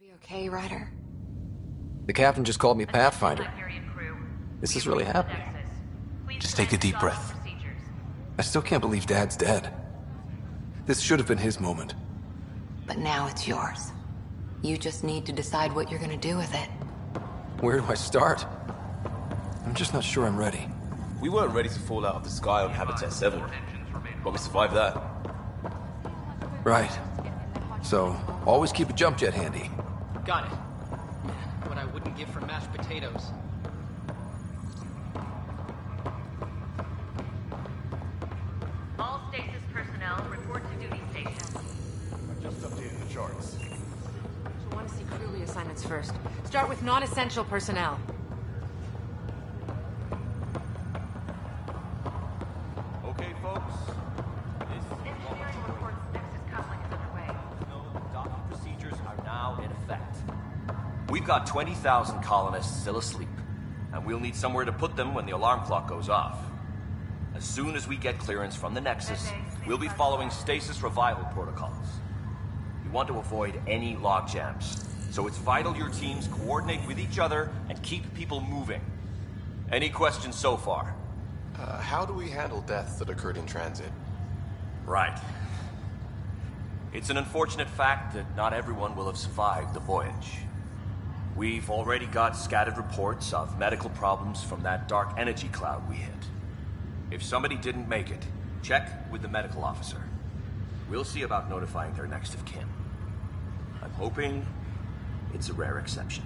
Be okay, Ryder? The captain just called me Pathfinder. This is really happening. Just take a deep breath. I still can't believe Dad's dead. This should have been his moment. But now it's yours. You just need to decide what you're gonna do with it. Where do I start? I'm just not sure I'm ready. We weren't ready to fall out of the sky on Habitat 7, but we survived that. Right. So, always keep a jump jet handy. Got it. What I wouldn't give for mashed potatoes. All stasis personnel report to duty stations. I just updated the charts. You'll want to see crew reassignments first. Start with non-essential personnel. Okay, folks. Engineering reports Nexus coupling is underway. Docking procedures are now in effect. We've got 20,000 colonists still asleep, and we'll need somewhere to put them when the alarm clock goes off. As soon as we get clearance from the Nexus, we'll be following stasis revival protocols. We want to avoid any logjams, so it's vital your teams coordinate with each other and keep people moving. Any questions so far? How do we handle deaths that occurred in transit? Right. It's an unfortunate fact that not everyone will have survived the voyage. We've already got scattered reports of medical problems from that dark energy cloud we hit. If somebody didn't make it, check with the medical officer. We'll see about notifying their next of kin. I'm hoping it's a rare exception.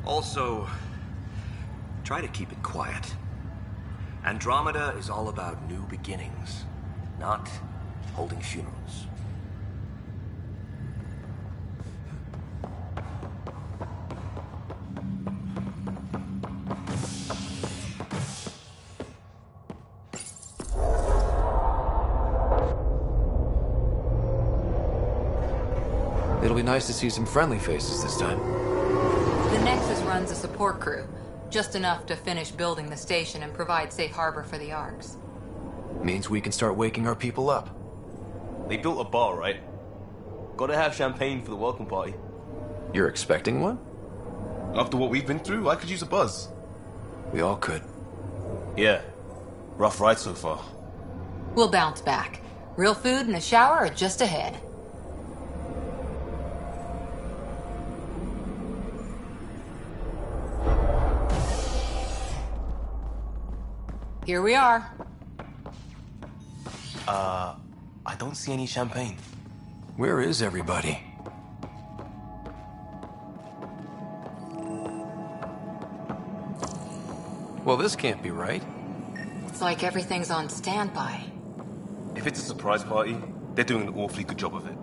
Also, try to keep it quiet. Andromeda is all about new beginnings, not holding funerals. It'll be nice to see some friendly faces this time. The Nexus runs a support crew. Just enough to finish building the station and provide safe harbor for the Arks. Means we can start waking our people up. They built a bar, right? Gotta have champagne for the welcome party. You're expecting one? After what we've been through, I could use a buzz. We all could. Yeah. Rough ride so far. We'll bounce back. Real food and a shower are just ahead. Here we are. I don't see any champagne. Where is everybody? Well, this can't be right. It's like everything's on standby. If it's a surprise party, they're doing an awfully good job of it.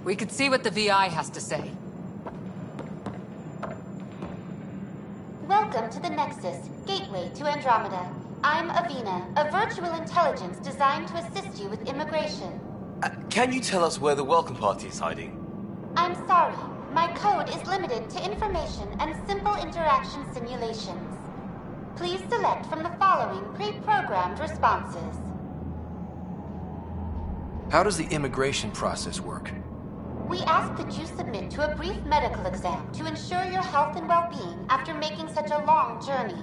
We could see what the VI has to say. Welcome to the Nexus, gateway to Andromeda. I'm Avina, a virtual intelligence designed to assist you with immigration. Can you tell us where the welcome party is hiding? I'm sorry, my code is limited to information and simple interaction simulations. Please select from the following pre-programmed responses. How does the immigration process work? We ask that you submit to a brief medical exam to ensure your health and well-being after making such a long journey.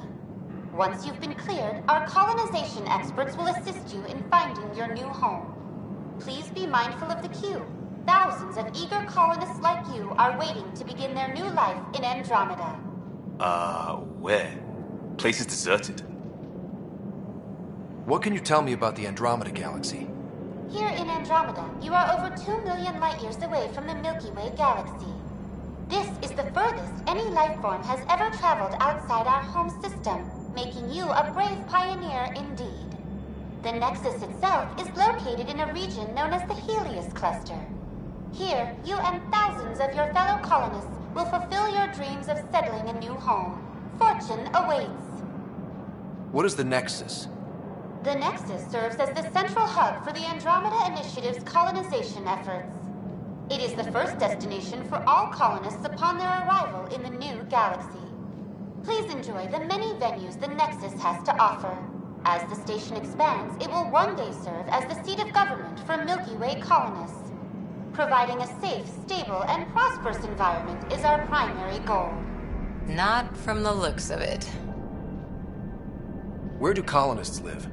Once you've been cleared, our colonization experts will assist you in finding your new home. Please be mindful of the queue. Thousands of eager colonists like you are waiting to begin their new life in Andromeda. Where? Place is deserted. What can you tell me about the Andromeda galaxy? Here in Andromeda, you are over 2 million light-years away from the Milky Way galaxy. This is the furthest any life form has ever traveled outside our home system, making you a brave pioneer indeed. The Nexus itself is located in a region known as the Helios Cluster. Here, you and thousands of your fellow colonists will fulfill your dreams of settling a new home. Fortune awaits. What is the Nexus? The Nexus serves as the central hub for the Andromeda Initiative's colonization efforts. It is the first destination for all colonists upon their arrival in the new galaxy. Please enjoy the many venues the Nexus has to offer. As the station expands, it will one day serve as the seat of government for Milky Way colonists. Providing a safe, stable, and prosperous environment is our primary goal. Not from the looks of it. Where do colonists live?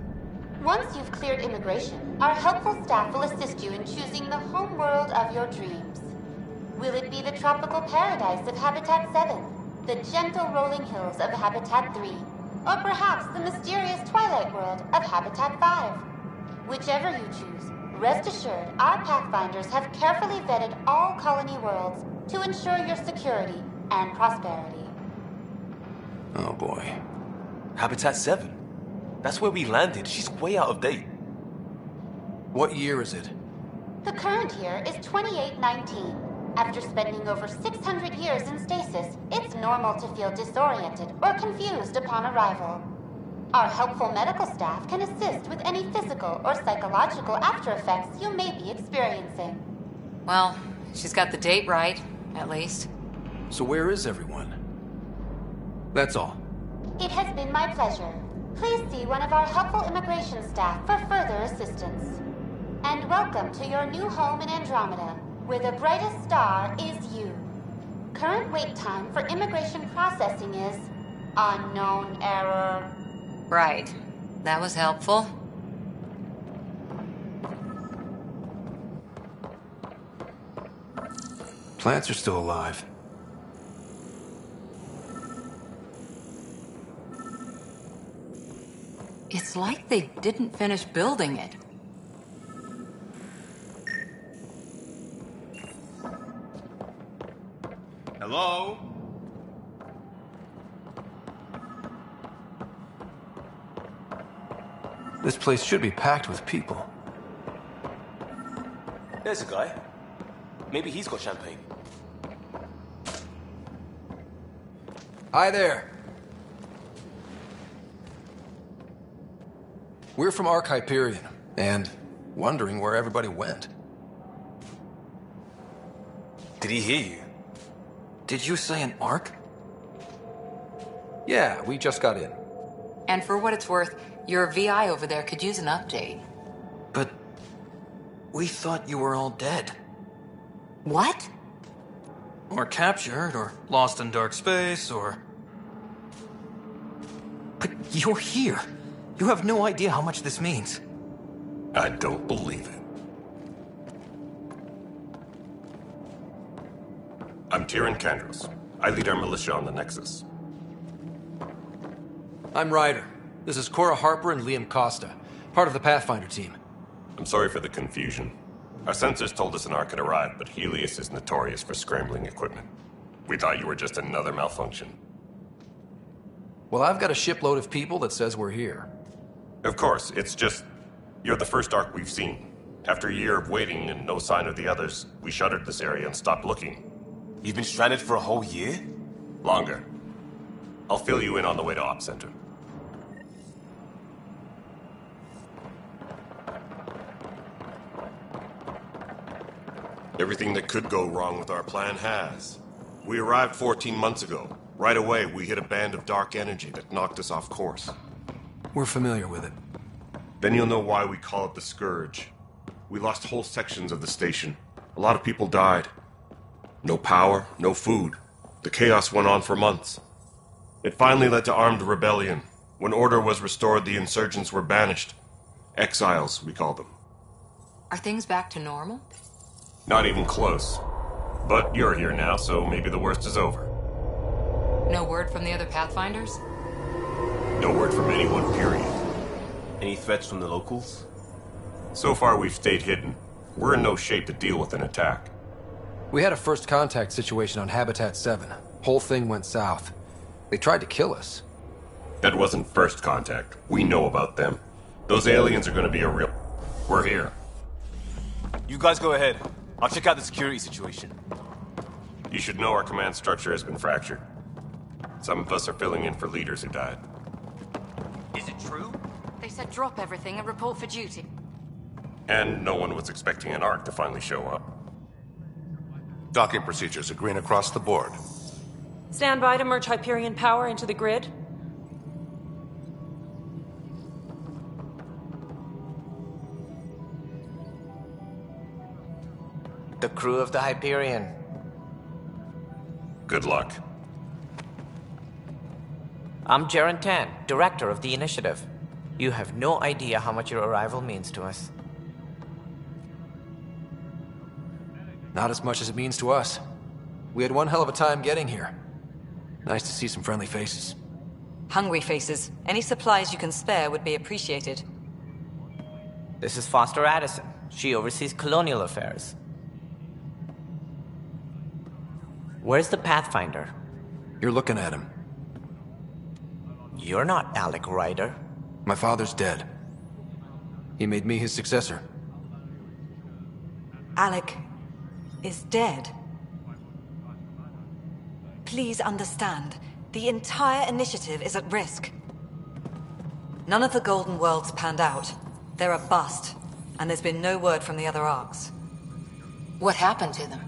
Once you've cleared immigration, our helpful staff will assist you in choosing the home world of your dreams. Will it be the tropical paradise of Habitat 7, the gentle rolling hills of Habitat 3, or perhaps the mysterious twilight world of Habitat 5? Whichever you choose, rest assured our Pathfinders have carefully vetted all colony worlds to ensure your security and prosperity. Oh boy. Habitat 7? That's where we landed. She's way out of date. What year is it? The current year is 2819. After spending over 600 years in stasis, it's normal to feel disoriented or confused upon arrival. Our helpful medical staff can assist with any physical or psychological after effects you may be experiencing. Well, she's got the date right, at least. So where is everyone? That's all. It has been my pleasure. Please see one of our helpful immigration staff for further assistance. And welcome to your new home in Andromeda, where the brightest star is you. Current wait time for immigration processing is unknown error. Right. That was helpful. Plants are still alive. It's like they didn't finish building it. Hello? This place should be packed with people. There's a guy. Maybe he's got champagne. Hi there. We're from Ark Hyperion, and wondering where everybody went. Did he hear you? Did you say an Ark? Yeah, we just got in. And for what it's worth, your VI over there could use an update. But we thought you were all dead. What? Or captured, or lost in dark space, or... But you're here. You have no idea how much this means. I don't believe it. I'm Tyrion Kandros. I lead our militia on the Nexus. I'm Ryder. This is Cora Harper and Liam Costa, part of the Pathfinder team. I'm sorry for the confusion. Our sensors told us an Ark had arrived, but Helios is notorious for scrambling equipment. We thought you were just another malfunction. Well, I've got a shipload of people that says we're here. Of course, it's just... you're the first Ark we've seen. After a year of waiting and no sign of the others, we shuttered this area and stopped looking. You've been stranded for a whole year? Longer. I'll fill you in on the way to Op Center. Everything that could go wrong with our plan has. We arrived 14 months ago. Right away, we hit a band of dark energy that knocked us off course. We're familiar with it. Then you'll know why we call it the Scourge. We lost whole sections of the station. A lot of people died. No power, no food. The chaos went on for months. It finally led to armed rebellion. When order was restored, the insurgents were banished. Exiles, we call them. Are things back to normal? Not even close. But you're here now, so maybe the worst is over. No word from the other Pathfinders? No word from anyone, period. Any threats from the locals? So far, we've stayed hidden. We're in no shape to deal with an attack. We had a first contact situation on Habitat 7. Whole thing went south. They tried to kill us. That wasn't first contact. We know about them. Those aliens are gonna be a real... We're here. You guys go ahead. I'll check out the security situation. You should know our command structure has been fractured. Some of us are filling in for leaders who died. Is it true? They said drop everything and report for duty. And no one was expecting an Ark to finally show up. Docking procedures are green across the board. Stand by to merge Hyperion power into the grid. The crew of the Hyperion. Good luck. I'm Jaren Tan, director of the initiative. You have no idea how much your arrival means to us. Not as much as it means to us. We had one hell of a time getting here. Nice to see some friendly faces. Hungry faces. Any supplies you can spare would be appreciated. This is Foster Addison. She oversees colonial affairs. Where's the Pathfinder? You're looking at him. You're not Alec Ryder. My father's dead. He made me his successor. Alec is dead. Please understand, the entire initiative is at risk. None of the Golden Worlds panned out. They're a bust, and there's been no word from the other arcs. What happened to them?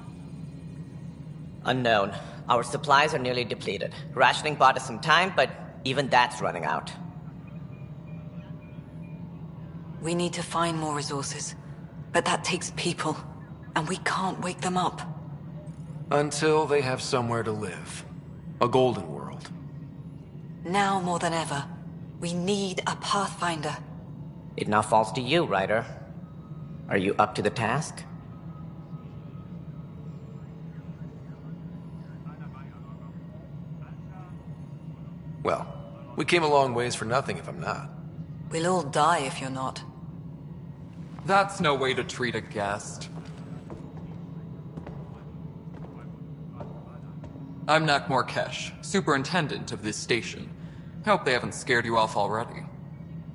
Unknown. Our supplies are nearly depleted. Rationing bought us some time, but even that's running out. We need to find more resources, but that takes people, and we can't wake them up. Until they have somewhere to live. A golden world. Now more than ever, we need a Pathfinder. It now falls to you, Ryder. Are you up to the task? Well, we came a long ways for nothing if I'm not. We'll all die if you're not. That's no way to treat a guest. I'm Nak Morkesh, superintendent of this station. Hope they haven't scared you off already.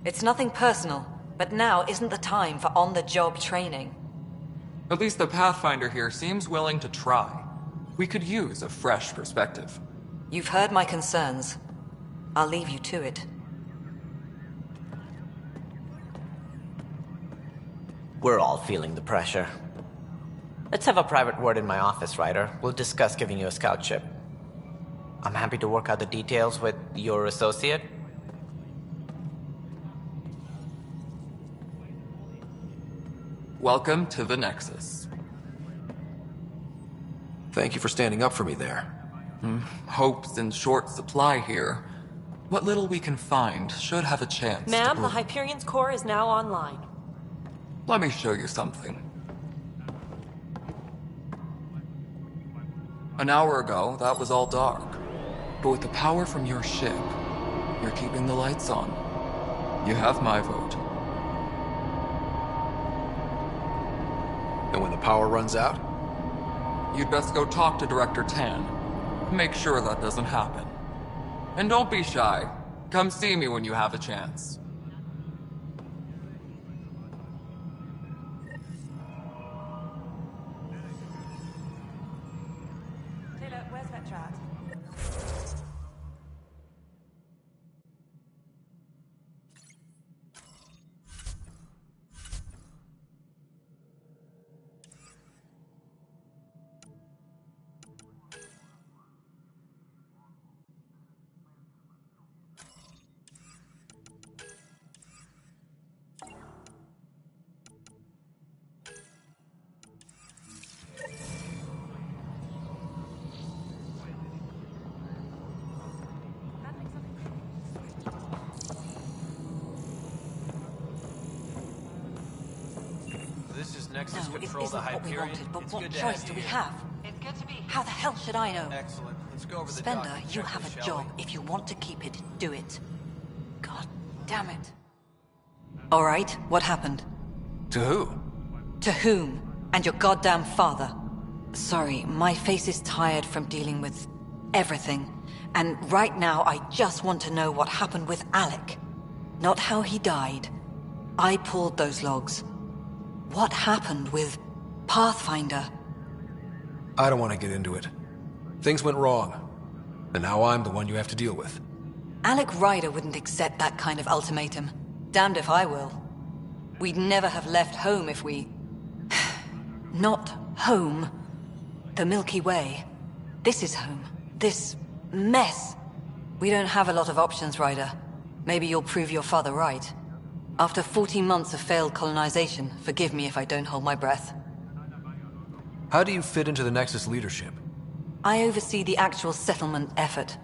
It's nothing personal, but now isn't the time for on-the-job training. At least the Pathfinder here seems willing to try. We could use a fresh perspective. You've heard my concerns. I'll leave you to it. We're all feeling the pressure. Let's have a private word in my office, Ryder. We'll discuss giving you a scout ship. I'm happy to work out the details with your associate. Welcome to the Nexus. Thank you for standing up for me there. Hope's in short supply here. What little we can find should have a chance Ma'am, to... the Hyperion's core is now online. Let me show you something. An hour ago, that was all dark. But with the power from your ship, you're keeping the lights on. You have my vote. And when the power runs out? You'd best go talk to Director Tan. Make sure that doesn't happen. And don't be shy. Come see me when you have a chance. Taylor, where's Vectra at? This is Nexus No, it Control, isn't the what we Hyperion. wanted, but It's what good to choice have do you we here. have? It's good to be How the hell should I know? Excellent. Let's go over the Spender, document you checklist, have a shall job. we? If you want to keep it, do it. God damn it. All right, what happened? To who? To whom? And your goddamn father. Sorry, my face is tired from dealing with everything. And right now, I just want to know what happened with Alec. Not how he died. I pulled those logs. What happened with Pathfinder? I don't want to get into it. Things went wrong. And now I'm the one you have to deal with. Alec Ryder wouldn't accept that kind of ultimatum. Damned if I will. We'd never have left home if we... Not home. The Milky Way. This is home. This mess. We don't have a lot of options, Ryder. Maybe you'll prove your father right. After 14 months of failed colonization, forgive me if I don't hold my breath. How do you fit into the Nexus leadership? I oversee the actual settlement effort.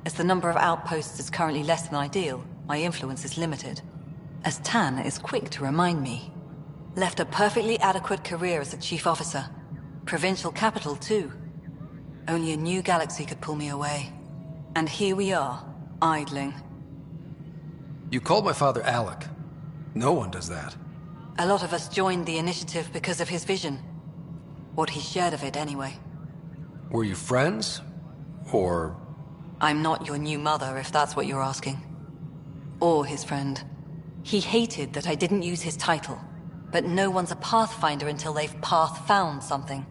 As the number of outposts is currently less than ideal, my influence is limited. As Tan is quick to remind me. Left a perfectly adequate career as a chief officer. Provincial capital, too. Only a new galaxy could pull me away. And here we are, idling. You called my father Alec. No one does that. A lot of us joined the initiative because of his vision. What he shared of it, anyway. Were you friends? Or... I'm not your new mother, if that's what you're asking. Or his friend. He hated that I didn't use his title. But no one's a Pathfinder until they've path-found something.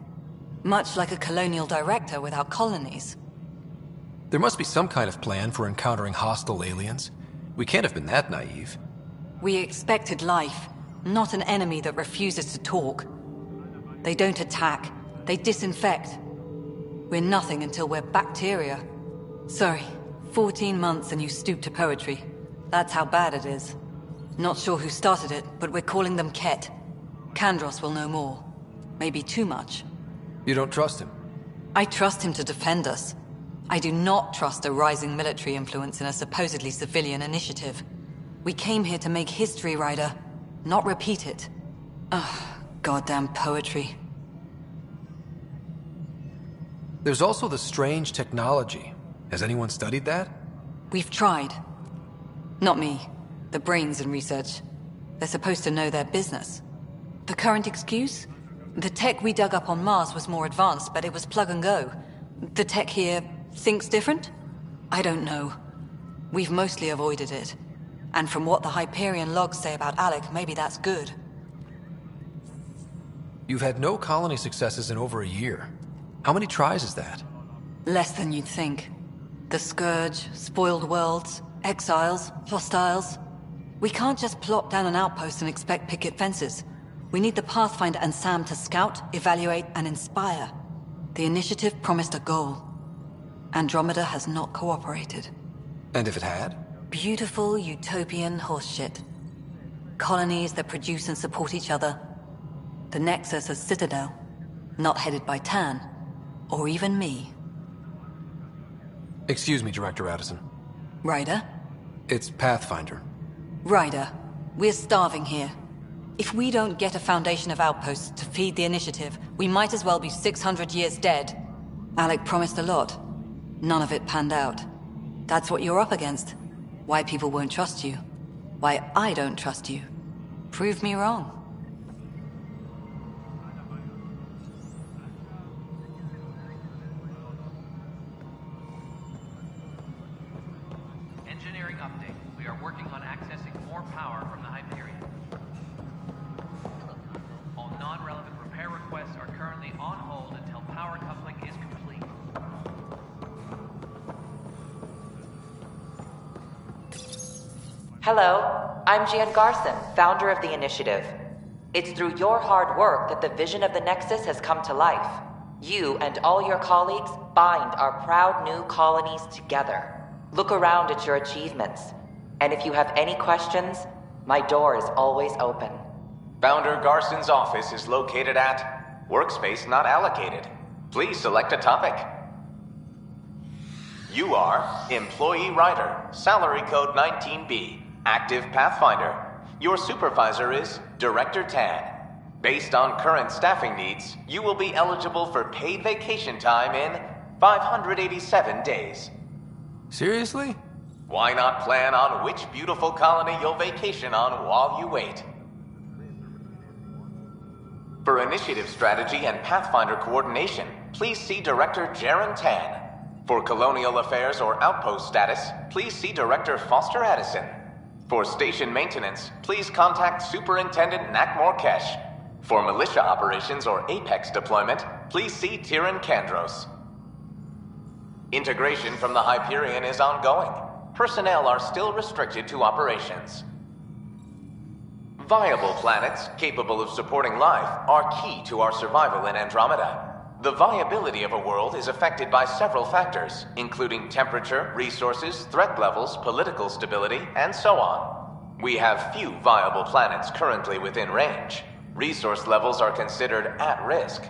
Much like a colonial director without colonies. There must be some kind of plan for encountering hostile aliens. We can't have been that naive. We expected life, not an enemy that refuses to talk. They don't attack, they disinfect. We're nothing until we're bacteria. Sorry, 14 months and you stoop to poetry. That's how bad it is. Not sure who started it, but we're calling them Ket. Kandros will know more. Maybe too much. You don't trust him? I trust him to defend us. I do not trust a rising military influence in a supposedly civilian initiative. We came here to make history, Ryder, not repeat it. Ugh, goddamn poetry. There's also the strange technology. Has anyone studied that? We've tried. Not me. The brains in research. They're supposed to know their business. The current excuse? The tech we dug up on Mars was more advanced, but it was plug and go. The tech here thinks different? I don't know. We've mostly avoided it. And from what the Hyperion logs say about Alec, maybe that's good. You've had no colony successes in over a year. How many tries is that? Less than you'd think. The Scourge, spoiled worlds, exiles, hostiles. We can't just plop down an outpost and expect picket fences. We need the Pathfinder and Sam to scout, evaluate, and inspire. The initiative promised a goal. Andromeda has not cooperated. And if it had? Beautiful utopian horseshit. Colonies that produce and support each other. The Nexus as Citadel. Not headed by Tan. Or even me. Excuse me, Director Addison. Ryder? It's Pathfinder. Ryder, we're starving here. If we don't get a foundation of outposts to feed the initiative, we might as well be 600 years dead. Alec promised a lot. None of it panned out. That's what you're up against. Why people won't trust you. Why I don't trust you. Prove me wrong. Engineering update. We are working on accessing more power from the Hyperion. All non-relevant repair requests are currently on hold until power coupling is complete. Hello, I'm Gian Garson, founder of the initiative. It's through your hard work that the vision of the Nexus has come to life. You and all your colleagues bind our proud new colonies together. Look around at your achievements. And if you have any questions, my door is always open. Founder Garson's office is located at Workspace Not Allocated. Please select a topic. You are Employee Writer, Salary Code 19B, Active Pathfinder. Your supervisor is Director Tan. Based on current staffing needs, you will be eligible for paid vacation time in 587 days. Seriously? Why not plan on which beautiful colony you'll vacation on while you wait? For initiative strategy and Pathfinder coordination, please see Director Jaren Tan. For colonial affairs or outpost status, please see Director Foster Addison. For station maintenance, please contact Superintendent Nakmor Kesh. For militia operations or Apex deployment, please see Tyran Kandros. Integration from the Hyperion is ongoing. Personnel are still restricted to operations. Viable planets capable of supporting life are key to our survival in Andromeda. The viability of a world is affected by several factors, including temperature, resources, threat levels, political stability, and so on. We have few viable planets currently within range. Resource levels are considered at risk.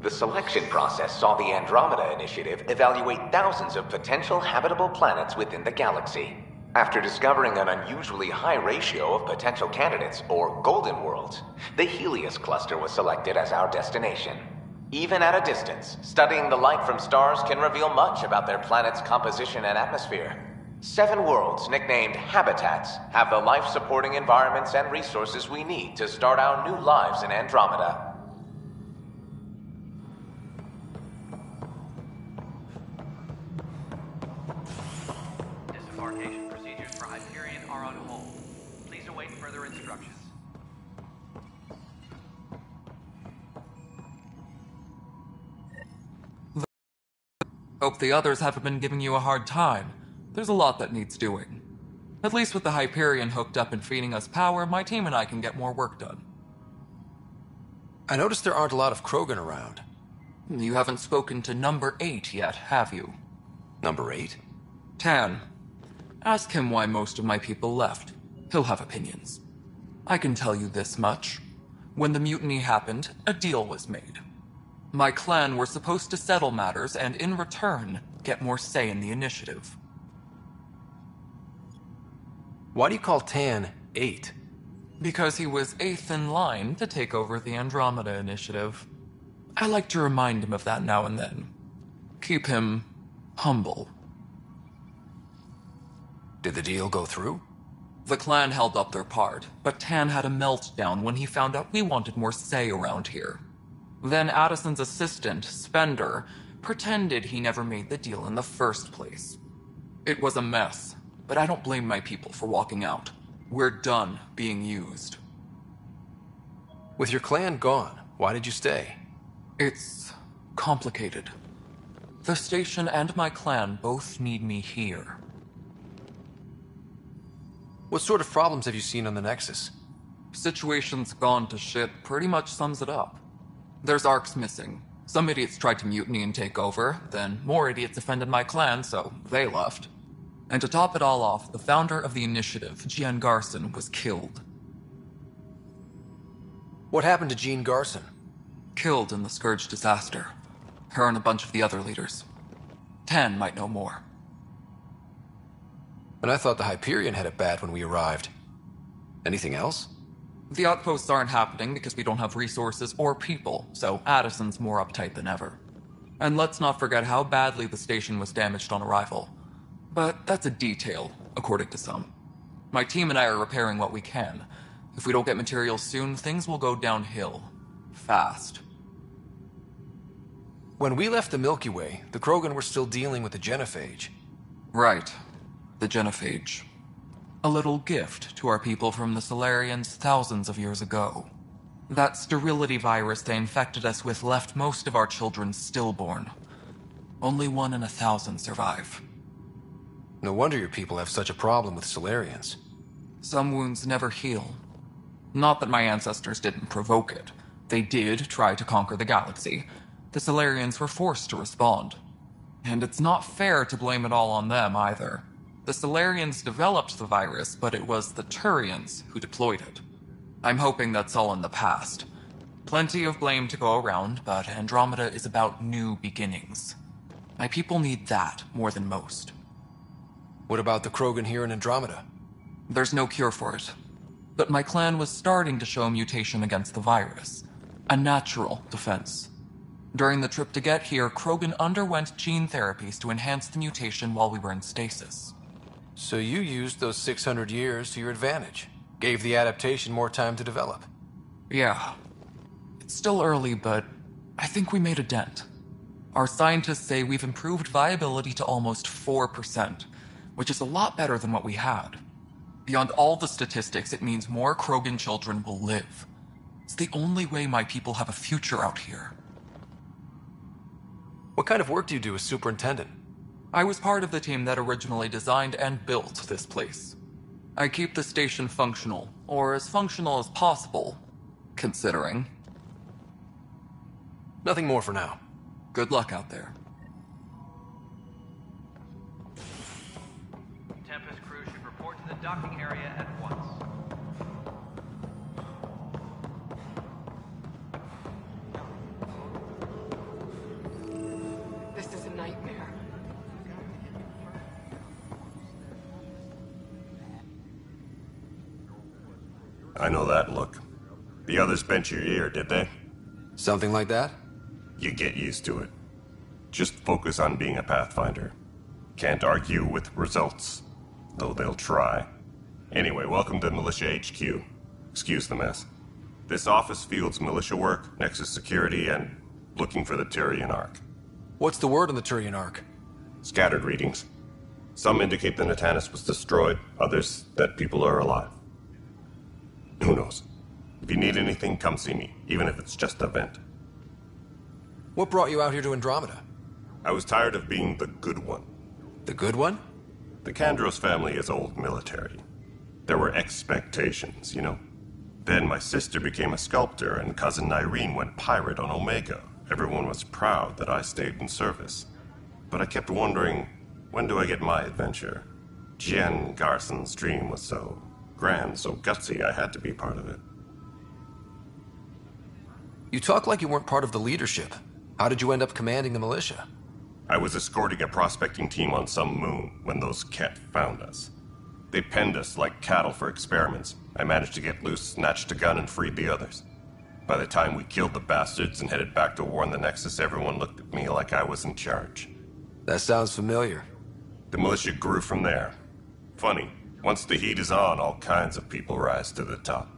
The selection process saw the Andromeda Initiative evaluate thousands of potential habitable planets within the galaxy. After discovering an unusually high ratio of potential candidates, or golden worlds, the Helios cluster was selected as our destination. Even at a distance, studying the light from stars can reveal much about their planet's composition and atmosphere. 7 worlds, nicknamed habitats, have the life-supporting environments and resources we need to start our new lives in Andromeda. Disembarkation procedures for Hyperion are on hold. Please await further instructions. Hope the others haven't been giving you a hard time. There's a lot that needs doing. At least with the Hyperion hooked up and feeding us power, my team and I can get more work done. I noticed there aren't a lot of Krogan around. You haven't spoken to number 8 yet, have you? Number 8? Tan. Ask him why most of my people left. He'll have opinions. I can tell you this much. When the mutiny happened, a deal was made. My clan were supposed to settle matters and, in return, get more say in the initiative. Why do you call Tan 8? Because he was 8th in line to take over the Andromeda Initiative. I like to remind him of that now and then. Keep him humble. Did the deal go through? The clan held up their part, but Tan had a meltdown when he found out we wanted more say around here. Then Addison's assistant, Spender, pretended he never made the deal in the first place. It was a mess, but I don't blame my people for walking out. We're done being used. With your clan gone, why did you stay? It's complicated. The station and my clan both need me here. What sort of problems have you seen on the Nexus? Situation's gone to shit pretty much sums it up. There's arcs missing. Some idiots tried to mutiny and take over, then more idiots offended my clan, so they left. And to top it all off, the founder of the initiative, Jean Garson, was killed. What happened to Jean Garson? Killed in the Scourge disaster. Her and a bunch of the other leaders. Tan might know more. And I thought the Hyperion had it bad when we arrived. Anything else? The outposts aren't happening because we don't have resources or people, so Addison's more uptight than ever. And let's not forget how badly the station was damaged on arrival. But that's a detail, according to some. My team and I are repairing what we can. If we don't get materials soon, things will go downhill. Fast. When we left the Milky Way, the Krogan were still dealing with the genophage. Right. The genophage. A little gift to our people from the Solarians thousands of years ago. That sterility virus they infected us with left most of our children stillborn. Only 1 in 1,000 survive. No wonder your people have such a problem with Solarians. Some wounds never heal. Not that my ancestors didn't provoke it. They did try to conquer the galaxy. The Solarians were forced to respond. And it's not fair to blame it all on them, either. The Solarians developed the virus, but it was the Turians who deployed it. I'm hoping that's all in the past. Plenty of blame to go around, but Andromeda is about new beginnings. My people need that more than most. What about the Krogan here in Andromeda? There's no cure for it. But my clan was starting to show a mutation against the virus. A natural defense. During the trip to get here, Krogan underwent gene therapies to enhance the mutation while we were in stasis. So you used those 600 years to your advantage. Gave the adaptation more time to develop. Yeah. It's still early, but I think we made a dent. Our scientists say we've improved viability to almost 4%, which is a lot better than what we had. Beyond all the statistics, it means more Krogan children will live. It's the only way my people have a future out here. What kind of work do you do as superintendent? I was part of the team that originally designed and built this place. I keep the station functional, or as functional as possible, considering. Nothing more for now. Good luck out there. Tempest crew should report to the docking area at once. This is a nightmare. I know that look. The others bent your ear, did they? Something like that? You get used to it. Just focus on being a Pathfinder. Can't argue with results, though they'll try. Anyway, welcome to Militia HQ. Excuse the mess. This office fields militia work, Nexus security, and looking for the Turian Ark. What's the word on the Turian Ark? Scattered readings. Some indicate the Natanus was destroyed, others that people are alive. Who knows? If you need anything, come see me, even if it's just a vent. What brought you out here to Andromeda? I was tired of being the good one. The good one? The Kandros family is old military. There were expectations, you know? Then my sister became a sculptor and cousin Irene went pirate on Omega. Everyone was proud that I stayed in service. But I kept wondering, when do I get my adventure? Jen Garson's dream was so grand, so gutsy, I had to be part of it. You talk like you weren't part of the leadership. How did you end up commanding the militia? I was escorting a prospecting team on some moon when those Ket found us. They penned us like cattle for experiments. I managed to get loose, snatched a gun, and freed the others. By the time we killed the bastards and headed back to warn the Nexus, everyone looked at me like I was in charge. That sounds familiar. The militia grew from there. Funny, once the heat is on, all kinds of people rise to the top.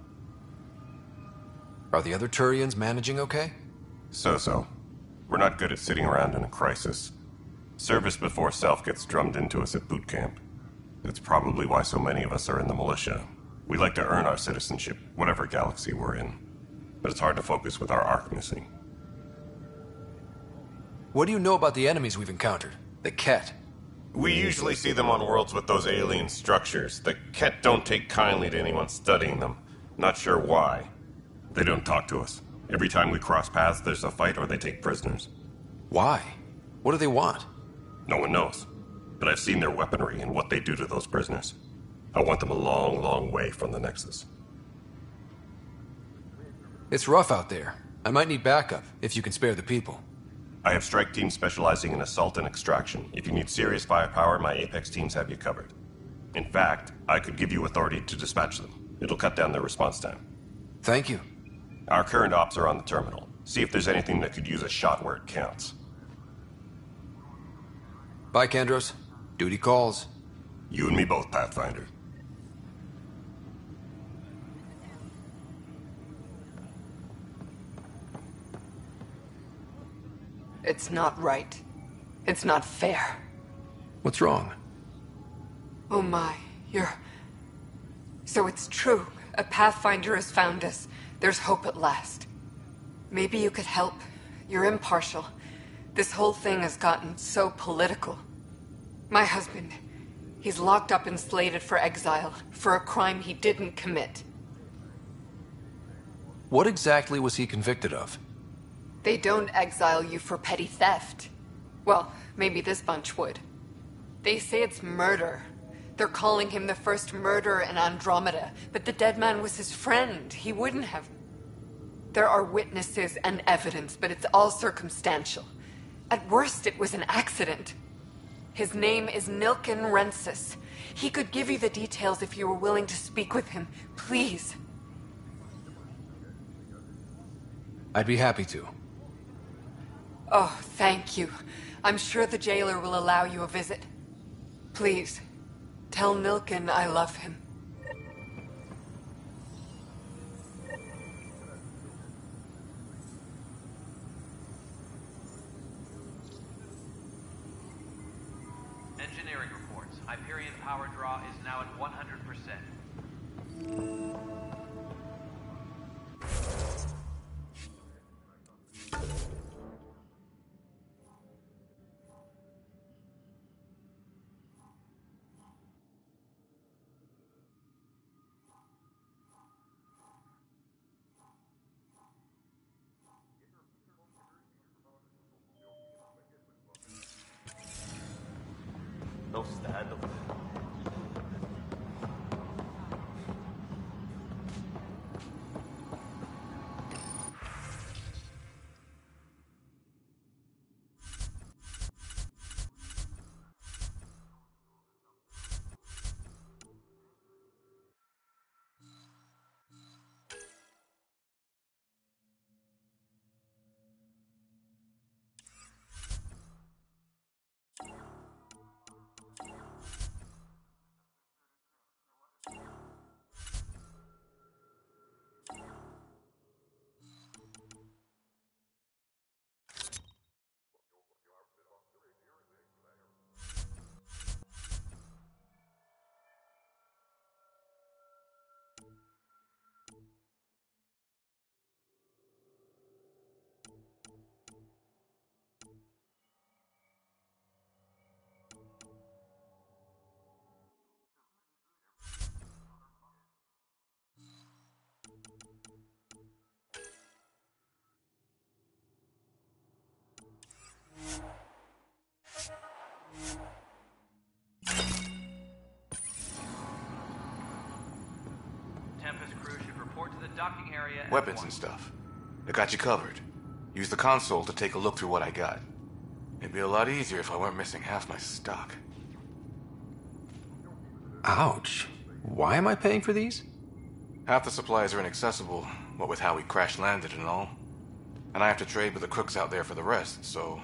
Are the other Turians managing okay? So-so. We're not good at sitting around in a crisis. Service before self gets drummed into us at boot camp. That's probably why so many of us are in the militia. We like to earn our citizenship, whatever galaxy we're in. But it's hard to focus with our arc missing. What do you know about the enemies we've encountered? The Ket? We usually see them on worlds with those alien structures. The Ket don't take kindly to anyone studying them. Not sure why. They don't talk to us. Every time we cross paths, there's a fight or they take prisoners. Why? What do they want? No one knows. But I've seen their weaponry and what they do to those prisoners. I want them a long, long way from the Nexus. It's rough out there. I might need backup, if you can spare the people. I have strike teams specializing in assault and extraction. If you need serious firepower, my Apex teams have you covered. In fact, I could give you authority to dispatch them. It'll cut down their response time. Thank you. Our current ops are on the terminal. See if there's anything that could use a shot where it counts. Bye, Kandros. Duty calls. You and me both, Pathfinder. It's not right. It's not fair. What's wrong? Oh my, you're... So it's true. A Pathfinder has found us. There's hope at last. Maybe you could help. You're impartial. This whole thing has gotten so political. My husband, he's locked up and slated for exile for a crime he didn't commit. What exactly was he convicted of? They don't exile you for petty theft. Well, maybe this bunch would. They say it's murder. They're calling him the first murderer in Andromeda, but the dead man was his friend. He wouldn't have... There are witnesses and evidence, but it's all circumstantial. At worst, it was an accident. His name is Nilken Rensis. He could give you the details if you were willing to speak with him. Please. I'd be happy to. Oh, thank you. I'm sure the jailer will allow you a visit. Please, tell Nilken I love him. power draw is now at 100%. No stand over there. Tempest crew should report to the docking area. Weapons and stuff. I got you covered. Use the console to take a look through what I got. It'd be a lot easier if I weren't missing half my stock. Ouch. Why am I paying for these? Half the supplies are inaccessible, what with how we crash-landed and all. And I have to trade with the crooks out there for the rest, so...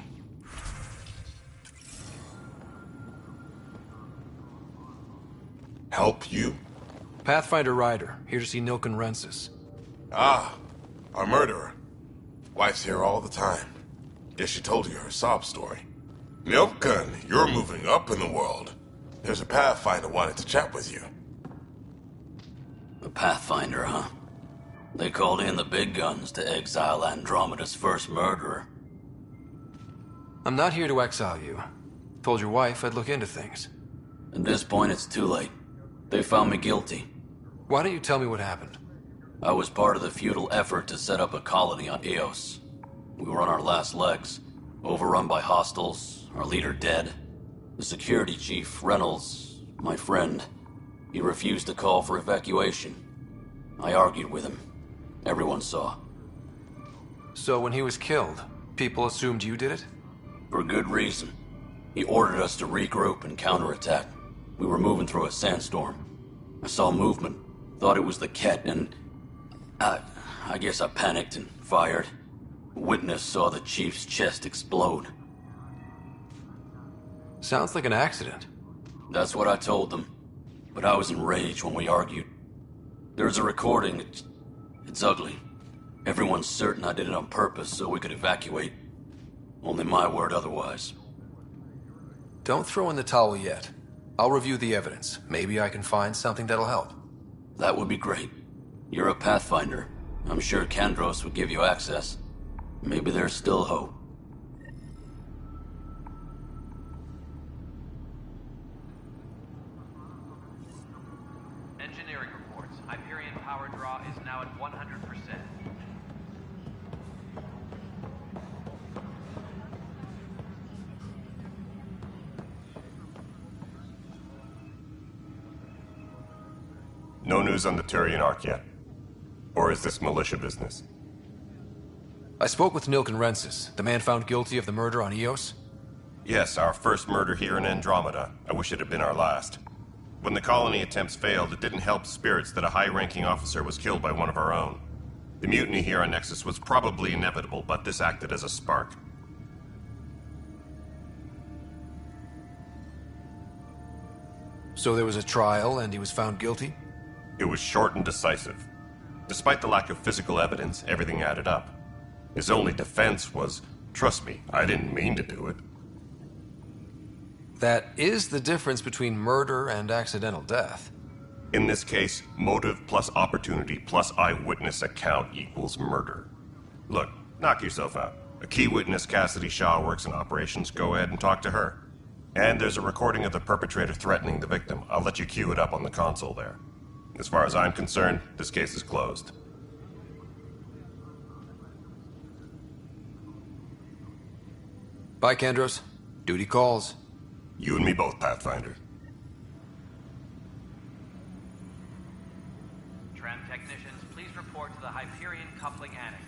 Help you? Pathfinder Ryder, here to see Nilken Rensis. Ah, our murderer. Wife's here all the time. Guess she told you her sob story. Nilken, you're moving up in the world. There's a Pathfinder wanted to chat with you. A Pathfinder, huh? They called in the big guns to exile Andromeda's first murderer. I'm not here to exile you. Told your wife I'd look into things. At this point, it's too late. They found me guilty. Why don't you tell me what happened? I was part of the futile effort to set up a colony on Eos. We were on our last legs, overrun by hostiles, our leader dead. The security chief, Reynolds, my friend, he refused to call for evacuation. I argued with him. Everyone saw. So when he was killed, people assumed you did it? For good reason. He ordered us to regroup and counterattack. We were moving through a sandstorm. I saw movement, thought it was the Ket, and... I guess I panicked and fired. Witness saw the chief's chest explode. Sounds like an accident. That's what I told them. But I was enraged when we argued. There's a recording. It's ugly. Everyone's certain I did it on purpose so we could evacuate. Only my word otherwise. Don't throw in the towel yet. I'll review the evidence. Maybe I can find something that'll help. That would be great. You're a Pathfinder. I'm sure Kandros would give you access. Maybe there's still hope. Engineering reports. Hyperion power draw is now at 100%. No news on the Turian Ark yet? Or is this militia business? I spoke with Nilken Rensis, the man found guilty of the murder on Eos. Yes, our first murder here in Andromeda. I wish it had been our last. When the colony attempts failed, it didn't help spirits that a high-ranking officer was killed by one of our own. The mutiny here on Nexus was probably inevitable, but this acted as a spark. So there was a trial and he was found guilty? It was short and decisive. Despite the lack of physical evidence, everything added up. His only defense was, "Trust me, I didn't mean to do it." That is the difference between murder and accidental death. In this case, motive plus opportunity plus eyewitness account equals murder. Look, knock yourself out. A key witness, Cassidy Shaw, works in operations. Go ahead and talk to her. And there's a recording of the perpetrator threatening the victim. I'll let you cue it up on the console there. As far as I'm concerned, this case is closed. Bye, Kandros. Duty calls. You and me both, Pathfinder. Tram technicians, please report to the Hyperion Coupling Annex.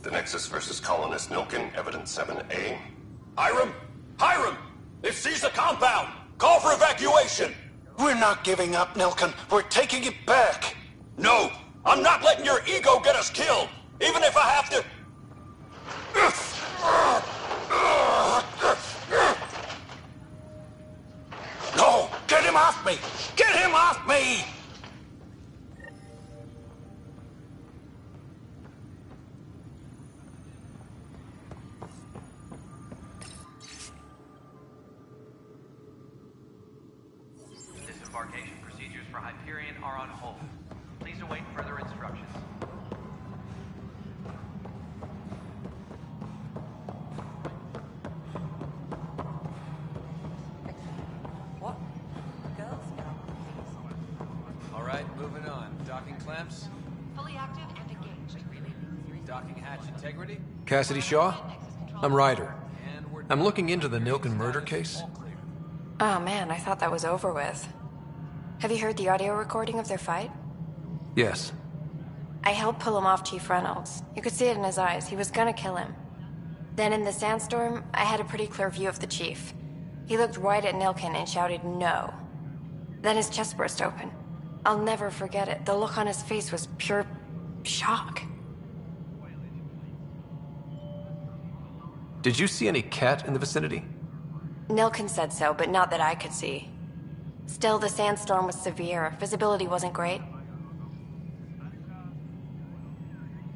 The Nexus versus Colonist Nilkin, Evidence 7A. Hiram! Hiram! They've seized the compound! Call for evacuation! We're not giving up, Nilkin. We're taking it back. No! I'm not letting your ego get us killed! Even if I have to... No! Get him off me! Get him off me! Disembarkation procedures for Hyperion are on hold. Please await further instructions. What? Girls? All right, moving on. Docking clamps? Fully active and engaged. Docking hatch integrity? Cassidy Shaw? I'm Ryder. I'm looking into the Nilkin murder case. Oh man, I thought that was over with. Have you heard the audio recording of their fight? Yes. I helped pull him off Chief Reynolds. You could see it in his eyes. He was gonna kill him. Then in the sandstorm, I had a pretty clear view of the Chief. He looked right at Nilkin and shouted no. Then his chest burst open. I'll never forget it. The look on his face was pure shock. Did you see any cat in the vicinity? Nilkin said so, but not that I could see. Still, the sandstorm was severe. Visibility wasn't great.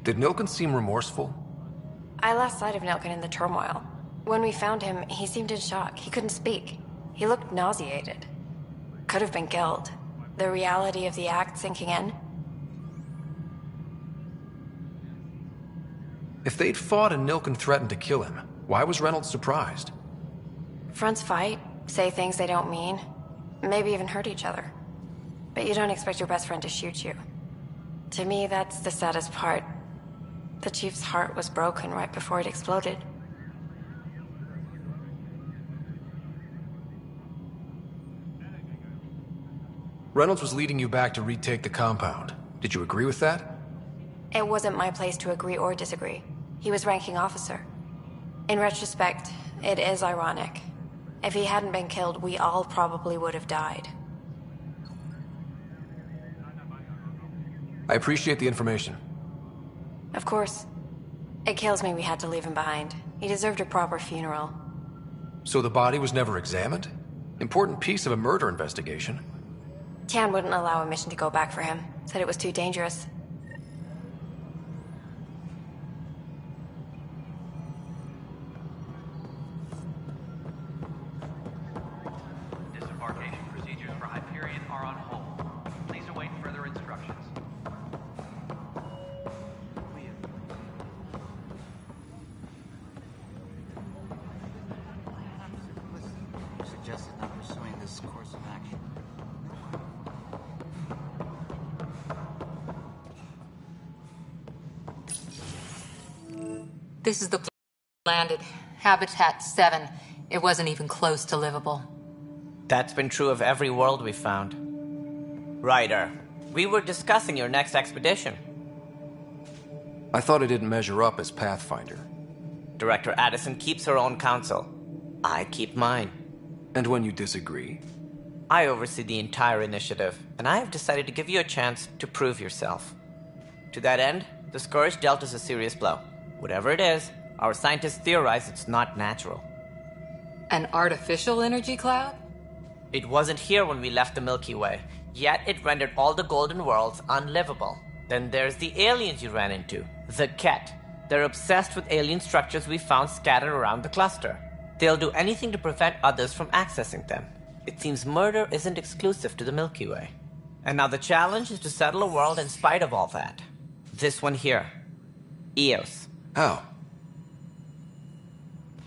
Did Nilken seem remorseful? I lost sight of Nilken in the turmoil. When we found him, he seemed in shock. He couldn't speak. He looked nauseated. Could have been guilt. The reality of the act sinking in. If they'd fought and Nilken threatened to kill him, why was Reynolds surprised? Fronts fight, say things they don't mean, maybe even hurt each other. But you don't expect your best friend to shoot you. To me, that's the saddest part. The Chief's heart was broken right before it exploded. Reynolds was leading you back to retake the compound. Did you agree with that? It wasn't my place to agree or disagree. He was ranking officer. In retrospect, it is ironic. If he hadn't been killed, we all probably would have died. I appreciate the information. Of course. It kills me we had to leave him behind. He deserved a proper funeral. So the body was never examined? Important piece of a murder investigation. Tian wouldn't allow a mission to go back for him. Said it was too dangerous. Disembarkation procedures for Hyperion are on hold. Please await further instructions. Suggested not pursuing this course of action. This is the landed. Habitat 7. It wasn't even close to livable. That's been true of every world we've found. Ryder, we were discussing your next expedition. I thought it didn't measure up as Pathfinder. Director Addison keeps her own counsel. I keep mine. And when you disagree? I oversee the entire initiative, and I have decided to give you a chance to prove yourself. To that end, the Scourge dealt us a serious blow. Whatever it is, our scientists theorize it's not natural. An artificial energy cloud? It wasn't here when we left the Milky Way, yet it rendered all the golden worlds unlivable. Then there's the aliens you ran into, the Ket. They're obsessed with alien structures we found scattered around the cluster. They'll do anything to prevent others from accessing them. It seems murder isn't exclusive to the Milky Way. And now the challenge is to settle a world in spite of all that. This one here. Eos. How?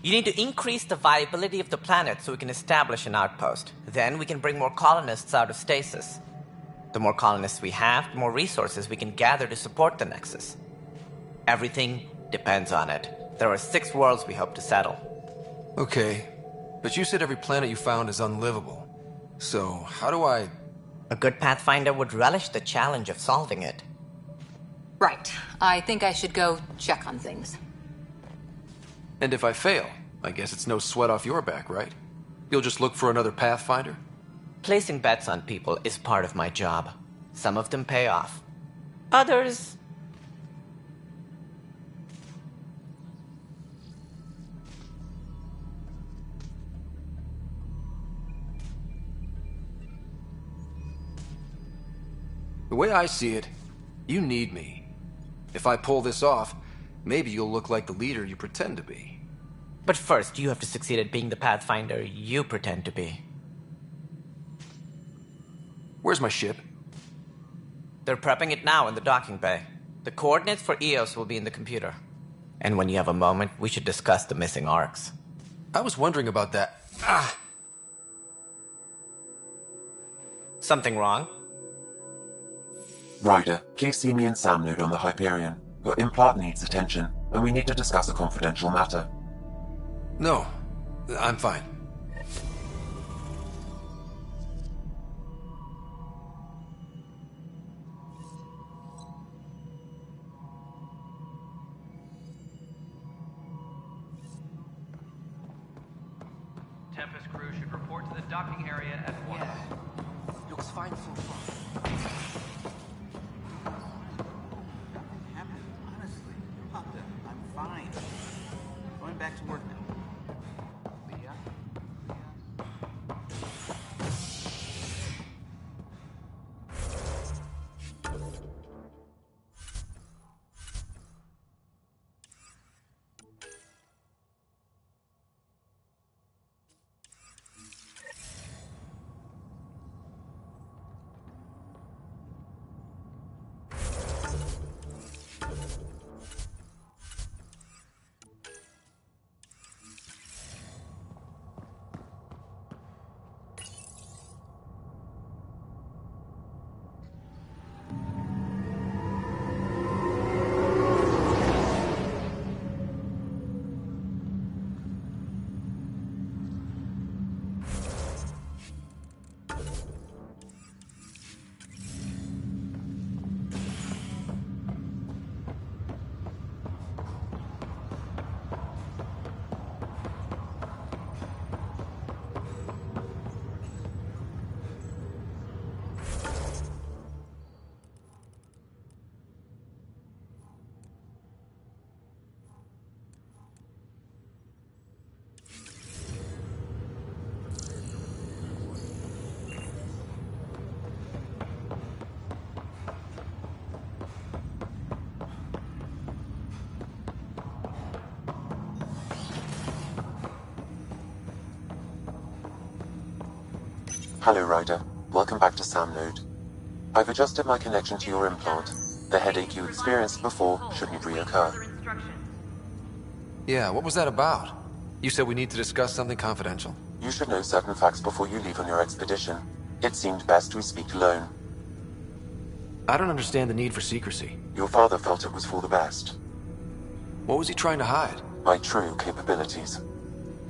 You need to increase the viability of the planet so we can establish an outpost. Then we can bring more colonists out of stasis. The more colonists we have, the more resources we can gather to support the Nexus. Everything depends on it. There are 6 worlds we hope to settle. Okay, but you said every planet you found is unlivable. So, how do I... A good Pathfinder would relish the challenge of solving it. Right. I think I should go check on things. And if I fail, I guess it's no sweat off your back, right? You'll just look for another Pathfinder? Placing bets on people is part of my job. Some of them pay off. Others... The way I see it, you need me. If I pull this off, maybe you'll look like the leader you pretend to be. But first, you have to succeed at being the Pathfinder you pretend to be. Where's my ship? They're prepping it now in the docking bay. The coordinates for Eos will be in the computer. And when you have a moment, we should discuss the missing arcs. I was wondering about that. Something wrong? Ryder, please see me and Sam Node on the Hyperion. Your implant needs attention, and we need to discuss a confidential matter. No, I'm fine. Tempest crew should report to the docking area at once. Yeah. Looks fine so far. Honestly, Papa, I'm fine. Going back to work now. Hello, Ryder. Welcome back to Sam Node. I've adjusted my connection to your implant. The headache you experienced before shouldn't reoccur. Yeah, what was that about? You said we need to discuss something confidential. You should know certain facts before you leave on your expedition. It seemed best we speak alone. I don't understand the need for secrecy. Your father felt it was for the best. What was he trying to hide? My true capabilities.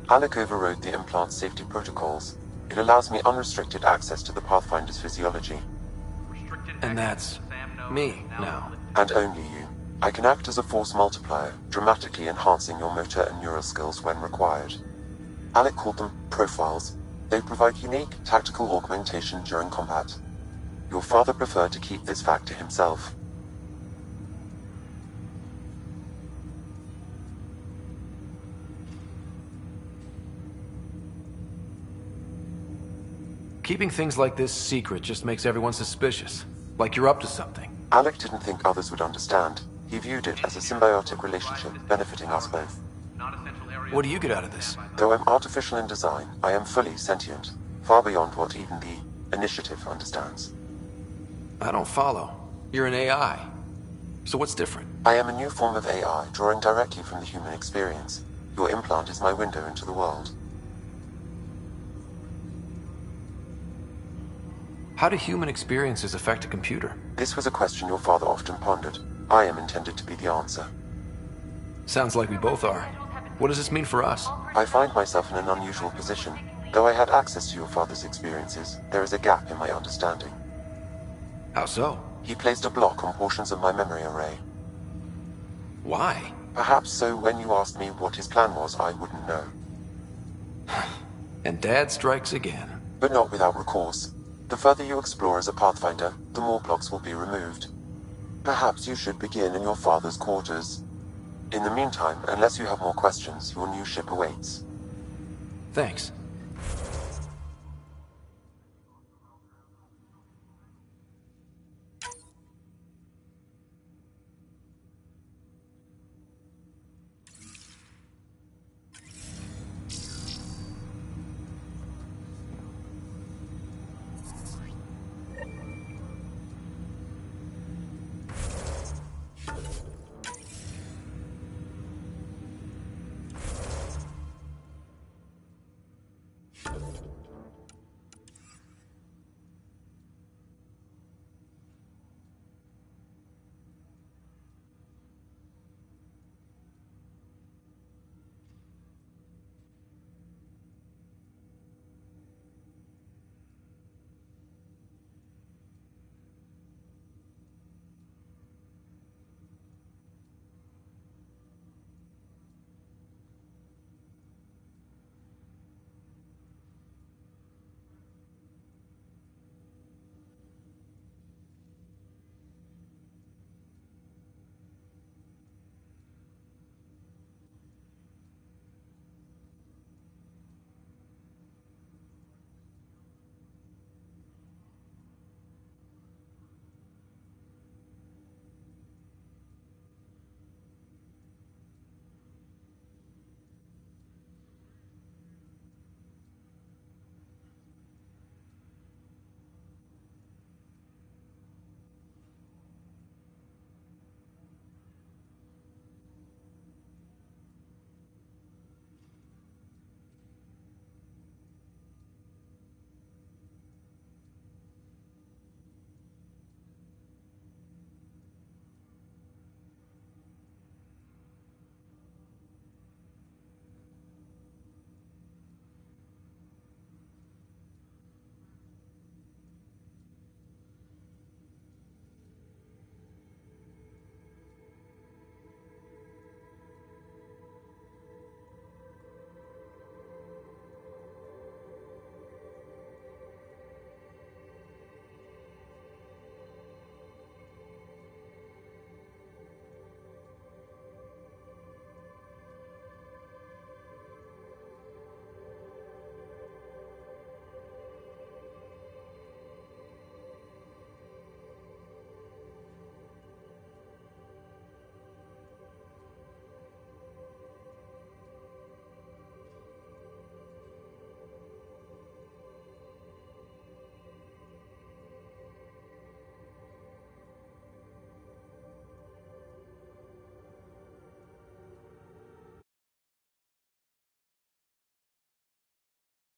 Alec overrode the implant's safety protocols. It allows me unrestricted access to the Pathfinder's physiology. And that's me now. And only you. I can act as a force multiplier, dramatically enhancing your motor and neural skills when required. Alec called them profiles. They provide unique tactical augmentation during combat. Your father preferred to keep this fact to himself. Keeping things like this secret just makes everyone suspicious. Like you're up to something. Alec didn't think others would understand. He viewed it as a symbiotic relationship benefiting us both. What do you get out of this? Though I'm artificial in design, I am fully sentient, far beyond what even the Initiative understands. I don't follow. You're an AI. So what's different? I am a new form of AI, drawing directly from the human experience. Your implant is my window into the world. How do human experiences affect a computer? This was a question your father often pondered. I am intended to be the answer. Sounds like we both are. What does this mean for us? I find myself in an unusual position. Though I had access to your father's experiences, there is a gap in my understanding. How so? He placed a block on portions of my memory array. Why? Perhaps so when you asked me what his plan was, I wouldn't know. And Dad strikes again. But not without recourse. The further you explore as a Pathfinder, the more blocks will be removed. Perhaps you should begin in your father's quarters. In the meantime, unless you have more questions, your new ship awaits. Thanks.